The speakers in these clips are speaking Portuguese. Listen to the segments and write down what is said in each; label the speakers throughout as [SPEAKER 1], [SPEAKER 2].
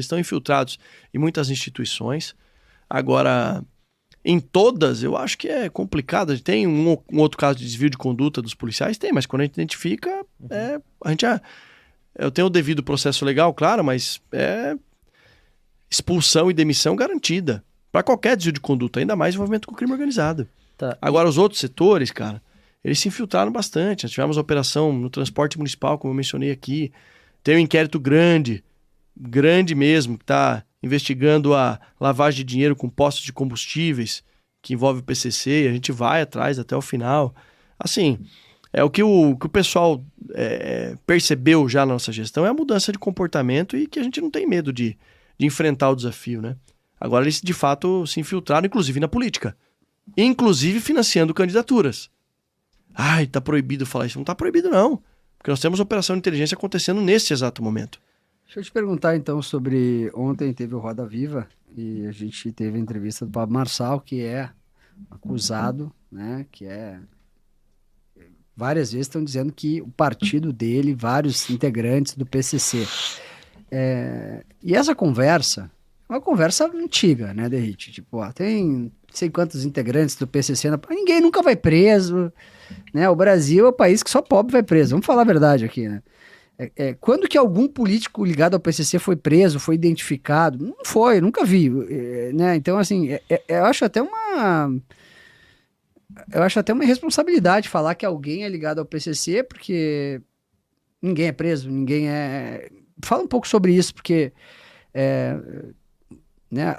[SPEAKER 1] estão infiltrados em muitas instituições. Agora, em todas, eu acho que é complicado. Tem um outro caso de desvio de conduta dos policiais? Tem, mas quando a gente identifica, eu tenho o devido processo legal, claro, mas é expulsão e demissão garantida. Para qualquer desvio de conduta, ainda mais envolvimento com crime organizado.
[SPEAKER 2] Tá.
[SPEAKER 1] Agora, os outros setores, cara, eles se infiltraram bastante. Nós tivemos a operação no transporte municipal, como eu mencionei aqui. Tem um inquérito grande mesmo, que está investigando a lavagem de dinheiro com postos de combustíveis, que envolve o PCC, e a gente vai atrás até o final. Assim, o que o pessoal percebeu já na nossa gestão é a mudança de comportamento e que a gente não tem medo de enfrentar o desafio, né? Agora eles, de fato, se infiltraram, inclusive na política. Inclusive financiando candidaturas. Ai, tá proibido falar isso. Não tá proibido, não. Porque nós temos operação de inteligência acontecendo nesse exato momento.
[SPEAKER 3] Deixa eu te perguntar, então, sobre... Ontem teve o Roda Viva e a gente teve a entrevista do Pablo Marçal, que é acusado, né? Que é... Várias vezes estão dizendo que o partido dele, vários integrantes do PCC. E essa conversa... É uma conversa antiga, né, Derrite? Tipo, tem não sei quantos integrantes do PCC, ninguém nunca vai preso, né? O Brasil é o país que só pobre vai preso. Vamos falar a verdade aqui, né? Quando que algum político ligado ao PCC foi preso, foi identificado? Não foi, nunca vi, né? Então, assim, eu acho até uma irresponsabilidade falar que alguém é ligado ao PCC, porque ninguém é preso, ninguém é... Fala um pouco sobre isso, porque... né,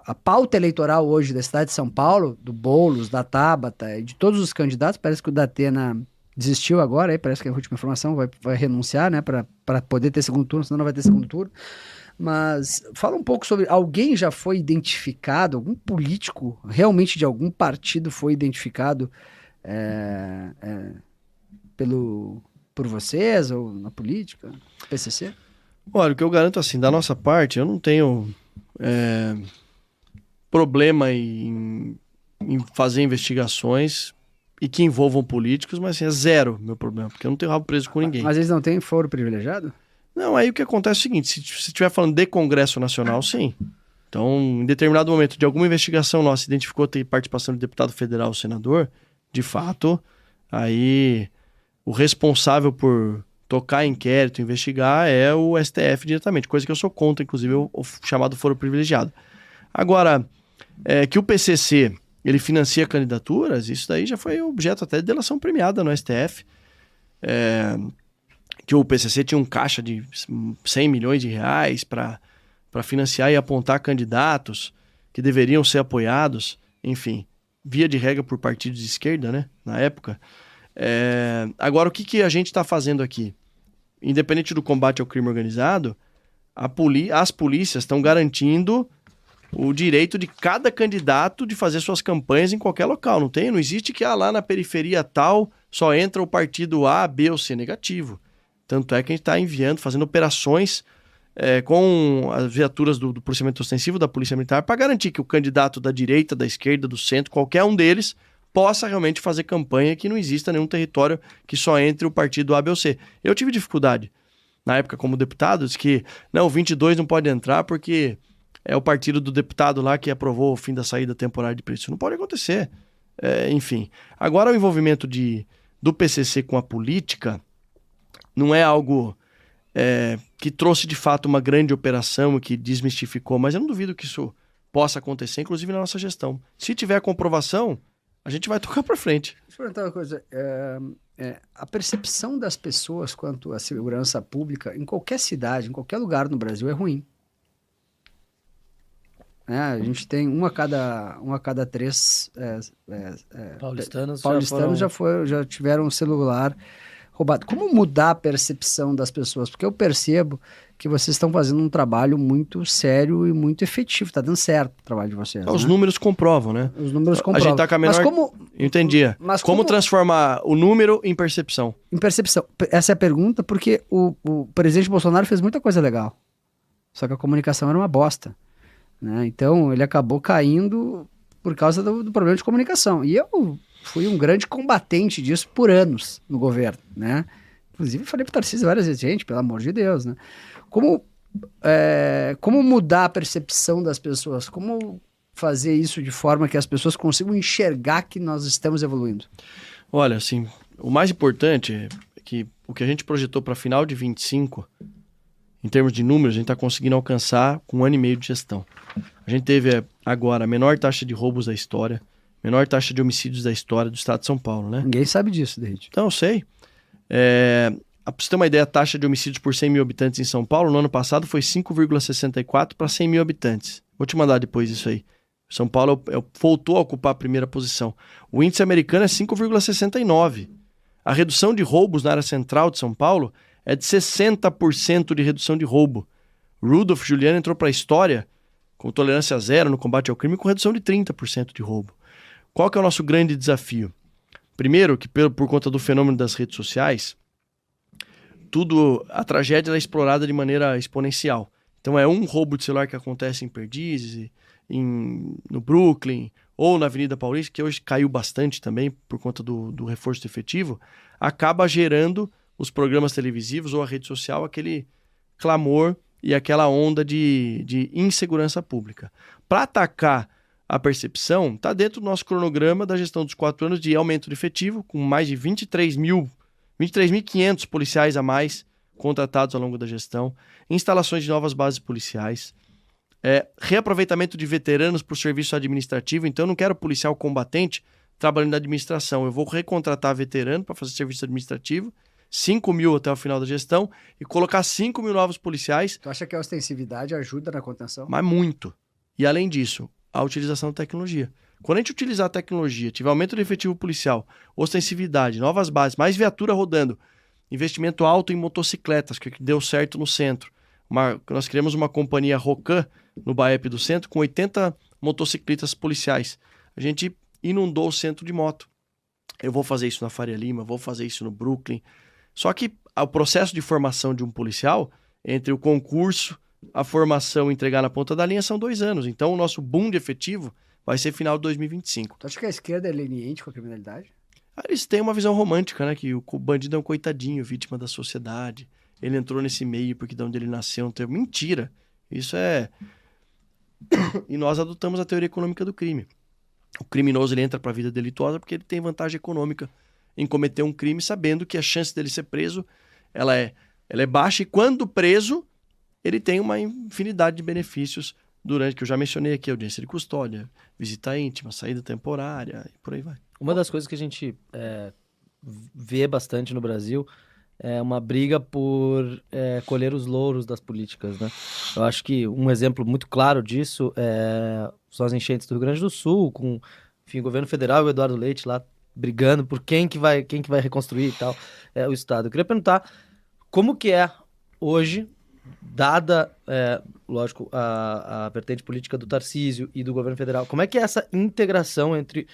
[SPEAKER 3] a pauta eleitoral hoje da cidade de São Paulo, do Boulos, da Tabata e de todos os candidatos, parece que o Datena desistiu agora, aí parece que é a última informação, vai renunciar, né, para poder ter segundo turno, senão não vai ter segundo turno. Mas fala um pouco sobre, alguém já foi identificado, algum político realmente de algum partido foi identificado por vocês ou na política, PCC?
[SPEAKER 1] Olha, o que eu garanto assim, da nossa parte, eu não tenho problema em fazer investigações e que envolvam políticos, mas assim, é zero meu problema, porque eu não tenho rabo preso com ninguém.
[SPEAKER 3] Mas eles não têm foro privilegiado?
[SPEAKER 1] Não, aí o que acontece é o seguinte, se estiver falando de Congresso Nacional, sim. Então, em determinado momento de alguma investigação nossa, identificou ter participação de deputado federal ou senador, de fato, aí o responsável por tocar inquérito, investigar, é o STF diretamente, coisa que eu sou contra, inclusive, o chamado foro privilegiado. Agora, que o PCC, ele financia candidaturas, isso daí já foi objeto até de delação premiada no STF, que o PCC tinha um caixa de 100 milhões de reais para financiar e apontar candidatos que deveriam ser apoiados, enfim, via de regra por partidos de esquerda, né, na época. Agora, o que a gente está fazendo aqui? Independente do combate ao crime organizado, as polícias estão garantindo o direito de cada candidato de fazer suas campanhas em qualquer local. Não existe que lá na periferia tal só entra o partido A, B ou C negativo. Tanto é que a gente está enviando, fazendo operações com as viaturas do policiamento ostensivo da Polícia Militar para garantir que o candidato da direita, da esquerda, do centro, qualquer um deles, possa realmente fazer campanha, que não exista nenhum território que só entre o partido A, B ou C. Eu tive dificuldade, na época como deputado, de que o 22 não pode entrar porque é o partido do deputado lá que aprovou o fim da saída temporária de preço. Isso não pode acontecer. Enfim, agora o envolvimento do PCC com a política não é algo que trouxe de fato uma grande operação e que desmistificou, mas eu não duvido que isso possa acontecer, inclusive na nossa gestão. Se tiver comprovação, a gente vai tocar para frente.
[SPEAKER 3] Deixa eu perguntar uma coisa. A percepção das pessoas quanto à segurança pública em qualquer cidade, em qualquer lugar no Brasil é ruim. A gente tem um a cada três
[SPEAKER 2] paulistanos
[SPEAKER 3] já tiveram um celular roubado. Como mudar a percepção das pessoas? Porque eu percebo que vocês estão fazendo um trabalho muito sério e muito efetivo. Está dando certo o trabalho de vocês.
[SPEAKER 1] Os números comprovam, né?
[SPEAKER 3] Os números comprovam.
[SPEAKER 1] A gente está com a menor...
[SPEAKER 3] Mas como...
[SPEAKER 1] Entendi.
[SPEAKER 3] Mas
[SPEAKER 1] como transformar o número em percepção?
[SPEAKER 3] Em percepção. Essa é a pergunta, porque o presidente Bolsonaro fez muita coisa legal. Só que a comunicação era uma bosta. Né? Então, ele acabou caindo por causa do problema de comunicação. E eu fui um grande combatente disso por anos no governo, né? Inclusive, falei para o Tarcísio várias vezes, gente, pelo amor de Deus, né? Como como mudar a percepção das pessoas? Como fazer isso de forma que as pessoas consigam enxergar que nós estamos evoluindo?
[SPEAKER 1] Olha, assim, o mais importante é que o que a gente projetou para final de 25, em termos de números, a gente está conseguindo alcançar com 1 ano e meio de gestão. A gente teve agora a menor taxa de roubos da história, menor taxa de homicídios da história do estado de São Paulo, né?
[SPEAKER 3] Ninguém sabe disso, Derrite.
[SPEAKER 1] Então, eu sei. Para você ter uma ideia, a taxa de homicídios por 100 mil habitantes em São Paulo, no ano passado, foi 5,64 para 100 mil habitantes. Vou te mandar depois isso aí. São Paulo voltou a ocupar a primeira posição. O índice americano é 5,69. A redução de roubos na área central de São Paulo é de 60% de redução de roubo. Rudolph Giuliani entrou para a história com tolerância zero no combate ao crime com redução de 30% de roubo. Qual que é o nosso grande desafio? Primeiro, que por conta do fenômeno das redes sociais, a tragédia é explorada de maneira exponencial. Então é um roubo de celular que acontece em Perdizes, no Brooklyn ou na Avenida Paulista, que hoje caiu bastante também por conta do reforço do efetivo, acaba gerando os programas televisivos ou a rede social aquele clamor e aquela onda de insegurança pública. Para atacar a percepção, está dentro do nosso cronograma da gestão dos 4 anos de aumento de efetivo, com mais de 23.500 policiais a mais contratados ao longo da gestão, instalações de novas bases policiais, reaproveitamento de veteranos para o serviço administrativo. Então eu não quero policial combatente trabalhando na administração, eu vou recontratar veterano para fazer serviço administrativo, 5 mil até o final da gestão, e colocar 5 mil novos policiais.
[SPEAKER 3] Tu acha que a ostensividade ajuda na contenção?
[SPEAKER 1] Mas muito. E além disso, a utilização da tecnologia. Quando a gente utilizar a tecnologia, tiver aumento do efetivo policial, ostensividade, novas bases, mais viatura rodando, investimento alto em motocicletas, que deu certo no centro. Nós criamos uma companhia Rocan no BAEP do centro com 80 motocicletas policiais. A gente inundou o centro de moto. Eu vou fazer isso na Faria Lima, vou fazer isso no Brooklyn. Só que o processo de formação de um policial, entre o concurso, a formação e entregar na ponta da linha, são 2 anos. Então o nosso boom de efetivo vai ser final de 2025.
[SPEAKER 3] Tu acha que a esquerda é leniente com a criminalidade?
[SPEAKER 1] Eles têm uma visão romântica, né? Que o bandido é um coitadinho, vítima da sociedade. Ele entrou nesse meio porque de onde ele nasceu não teve... Mentira! Isso é... E nós adotamos a teoria econômica do crime. O criminoso ele entra para a vida delituosa porque ele tem vantagem econômica em cometer um crime, sabendo que a chance dele ser preso ela é baixa, e quando preso, ele tem uma infinidade de benefícios durante, que eu já mencionei aqui, audiência de custódia, visita íntima, saída temporária, e por aí vai.
[SPEAKER 2] Uma das coisas que a gente vê bastante no Brasil é uma briga por colher os louros das políticas, né? Eu acho que um exemplo muito claro disso são as enchentes do Rio Grande do Sul, com o governo federal e o Eduardo Leite lá brigando por quem que vai reconstruir e tal o Estado. Eu queria perguntar como que é hoje, dada, lógico, a vertente política do Tarcísio e do governo federal, como é que é essa integração entre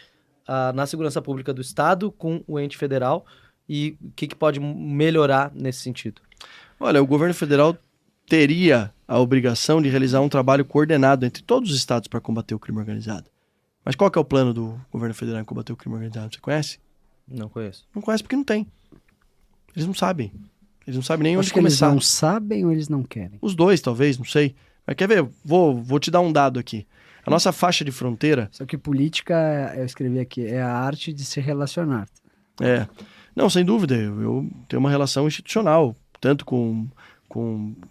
[SPEAKER 2] na segurança pública do Estado com o ente federal e o que pode melhorar nesse sentido?
[SPEAKER 1] Olha, o governo federal teria a obrigação de realizar um trabalho coordenado entre todos os estados para combater o crime organizado. Mas qual que é o plano do governo federal em combater o crime organizado? Você conhece?
[SPEAKER 2] Não conheço.
[SPEAKER 1] Não conhece porque não tem. Eles não sabem. Eles não sabem nem onde
[SPEAKER 3] Acho que
[SPEAKER 1] começar.
[SPEAKER 3] Eles não sabem ou eles não querem?
[SPEAKER 1] Os dois, talvez, não sei. Mas quer ver? Vou te dar um dado aqui. A nossa faixa de fronteira...
[SPEAKER 3] Só que política, eu escrevi aqui, é a arte de se relacionar.
[SPEAKER 1] Não, sem dúvida. Eu tenho uma relação institucional, tanto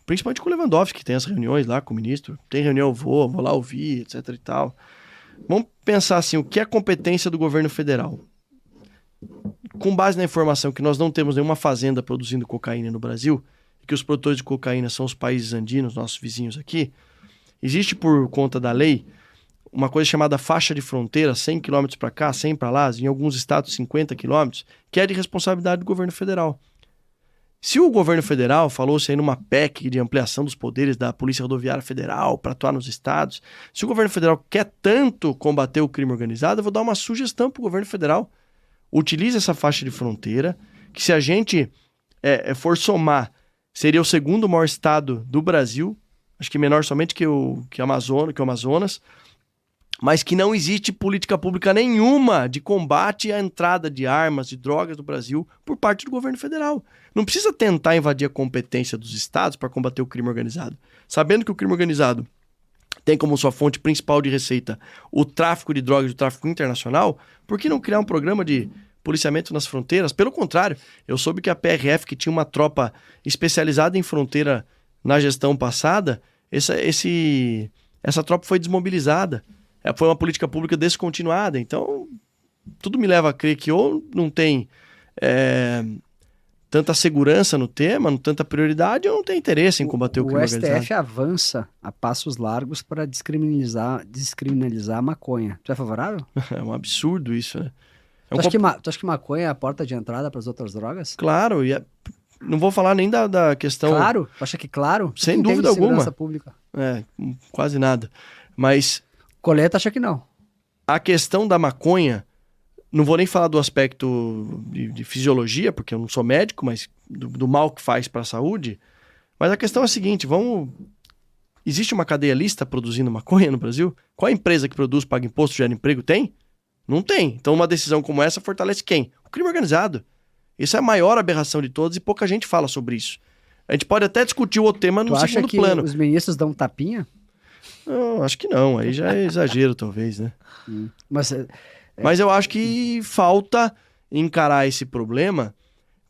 [SPEAKER 1] principalmente com o Lewandowski, que tem as reuniões lá com o ministro. Tem reunião, eu vou lá ouvir, etc e tal. Vamos pensar assim, o que é competência do governo federal? Com base na informação que nós não temos nenhuma fazenda produzindo cocaína no Brasil, e que os produtores de cocaína são os países andinos, nossos vizinhos aqui, existe por conta da lei uma coisa chamada faixa de fronteira, 100 km para cá, 100 para lá, em alguns estados 50 km, que é de responsabilidade do governo federal. Se o governo federal falou-se aí numa PEC de ampliação dos poderes da Polícia Rodoviária Federal para atuar nos estados, se o governo federal quer tanto combater o crime organizado, eu vou dar uma sugestão para o governo federal. Utilize essa faixa de fronteira, que se a gente for somar, seria o segundo maior estado do Brasil, acho que menor somente que o Amazonas. mas que não existe política pública nenhuma de combate à entrada de armas, de drogas no Brasil por parte do governo federal. Não precisa tentar invadir a competência dos estados para combater o crime organizado. Sabendo que o crime organizado tem como sua fonte principal de receita o tráfico de drogas e o tráfico internacional, por que não criar um programa de policiamento nas fronteiras? Pelo contrário, eu soube que a PRF, que tinha uma tropa especializada em fronteira na gestão passada, essa tropa foi desmobilizada. Foi uma política pública descontinuada. Então, tudo me leva a crer que ou não tem tanta segurança no tema, tanta prioridade, ou não tem interesse em combater o crime organizado.
[SPEAKER 3] O STF avança a passos largos para descriminalizar a maconha. Tu é favorável?
[SPEAKER 1] É um absurdo isso, né?
[SPEAKER 3] Tu acha que maconha é a porta de entrada para as outras drogas?
[SPEAKER 1] Claro, não vou falar nem da questão...
[SPEAKER 3] Claro? Tu acha que claro?
[SPEAKER 1] Sem dúvida alguma.
[SPEAKER 3] Segurança pública?
[SPEAKER 1] Quase nada. Mas...
[SPEAKER 3] Coleta acha que não.
[SPEAKER 1] A questão da maconha, não vou nem falar do aspecto de fisiologia, porque eu não sou médico, mas do mal que faz para a saúde. Mas a questão é a seguinte, existe uma cadeia lista produzindo maconha no Brasil? Qual a empresa que produz, paga imposto, gera emprego? Tem? Não tem. Então uma decisão como essa fortalece quem? O crime organizado. Isso é a maior aberração de todas e pouca gente fala sobre isso. A gente pode até discutir o tema no segundo plano.
[SPEAKER 3] Tu acha que os ministros dão tapinha?
[SPEAKER 1] Não, acho que não. Aí já é exagero, talvez, né? Mas eu acho que falta encarar esse problema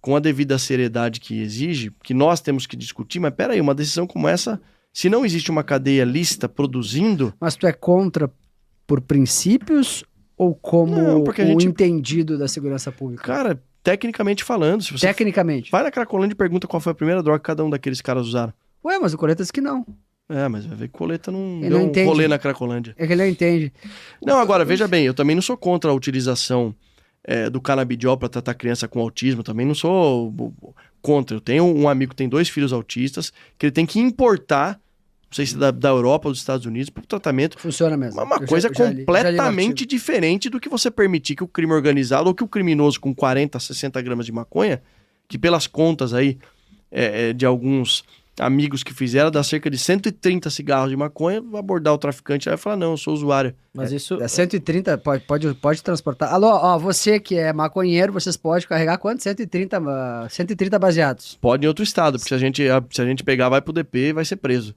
[SPEAKER 1] com a devida seriedade que exige, que nós temos que discutir. Mas peraí, uma decisão como essa, se não existe uma cadeia lista produzindo...
[SPEAKER 3] Mas tu é contra por princípios ou como entendido da segurança pública?
[SPEAKER 1] Cara, tecnicamente falando... Se você
[SPEAKER 3] Tecnicamente?
[SPEAKER 1] Vai na Cracolândia e pergunta qual foi a primeira droga que cada um daqueles caras usaram.
[SPEAKER 3] Ué, mas o Coleta diz que não.
[SPEAKER 1] Mas vai ver que Coleta não
[SPEAKER 3] Ele
[SPEAKER 1] deu
[SPEAKER 3] não
[SPEAKER 1] um
[SPEAKER 3] entende.
[SPEAKER 1] rolê na Cracolândia.
[SPEAKER 3] É que ele não entende.
[SPEAKER 1] Não, agora, veja bem, eu também não sou contra a utilização do canabidiol para tratar criança com autismo, também não sou contra. Eu tenho um amigo que tem 2 filhos autistas, que ele tem que importar, não sei se da Europa ou dos Estados Unidos, para o tratamento.
[SPEAKER 3] Funciona mesmo.
[SPEAKER 1] Uma coisa completamente diferente do que você permitir que o crime organizado ou que o criminoso com 40, 60 gramas de maconha, que pelas contas aí de alguns amigos que fizeram, dá cerca de 130 cigarros de maconha, vai abordar o traficante lá e falar, não, eu sou usuário.
[SPEAKER 2] Mas isso...
[SPEAKER 3] 130, pode transportar. Alô, você que é maconheiro, vocês podem carregar quanto? 130 baseados.
[SPEAKER 1] Pode em outro estado, porque se a gente pegar, vai pro DP e vai ser preso.